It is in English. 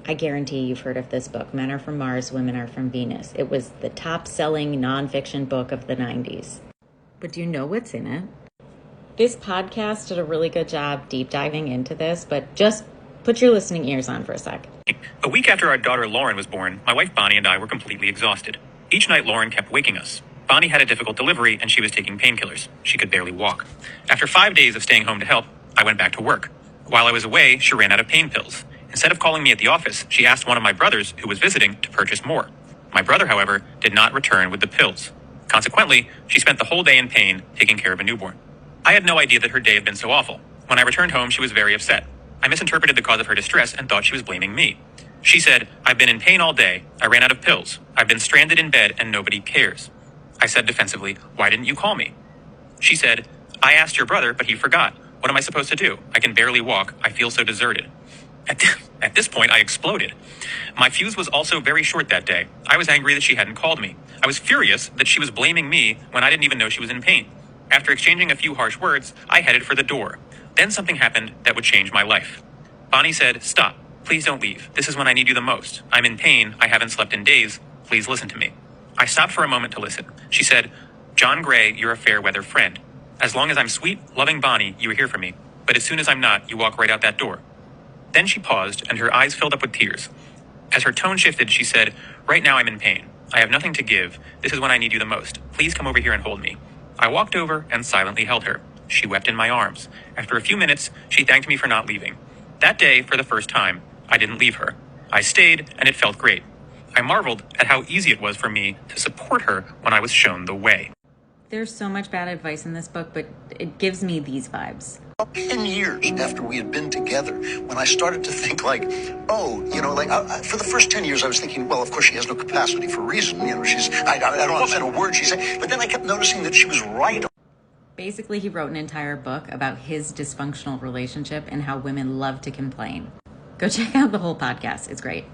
I guarantee you've heard of this book, Men Are From Mars, Women Are From Venus. It was the top-selling nonfiction book of the 90s. But do you know what's in it? This podcast did a really good job deep diving into this, but just put your listening ears on for a sec. A week after our daughter Lauren was born, my wife Bonnie and I were completely exhausted. Each night Lauren kept waking us. Bonnie had a difficult delivery and she was taking painkillers. She could barely walk. After 5 days of staying home to help, I went back to work. While I was away, she ran out of pain pills. Instead of calling me at the office, she asked one of my brothers, who was visiting, to purchase more. My brother, however, did not return with the pills. Consequently, she spent the whole day in pain, taking care of a newborn. I had no idea that her day had been so awful. When I returned home, she was very upset. I misinterpreted the cause of her distress and thought she was blaming me. She said, "I've been in pain all day. I ran out of pills. I've been stranded in bed and nobody cares." I said defensively, "Why didn't you call me?" She said, "I asked your brother, but he forgot. What am I supposed to do? I can barely walk. I feel so deserted." At this point, I exploded. My fuse was also very short that day. I was angry that she hadn't called me. I was furious that she was blaming me when I didn't even know she was in pain. After exchanging a few harsh words, I headed for the door. Then something happened that would change my life. Bonnie said, "Stop. Please don't leave. This is when I need you the most. I'm in pain. I haven't slept in days. Please listen to me." I stopped for a moment to listen. She said, "John Gray, you're a fair weather friend. As long as I'm sweet, loving Bonnie, you are here for me. But as soon as I'm not, you walk right out that door." Then she paused, and her eyes filled up with tears. As her tone shifted, she said, "Right now I'm in pain. I have nothing to give. This is when I need you the most. Please come over here and hold me." I walked over and silently held her. She wept in my arms. After a few minutes, she thanked me for not leaving. That day, for the first time, I didn't leave her. I stayed, and it felt great. I marveled at how easy it was for me to support her when I was shown the way. There's so much bad advice in this book, but it gives me these vibes. 10 years after we had been together, when I started to think for the first 10 years I was thinking, well, of course she has no capacity for reason. I don't understand a word she's saying. But then I kept noticing that she was right. Basically, he wrote an entire book about his dysfunctional relationship and how women love to complain. Go check out the whole podcast. It's great.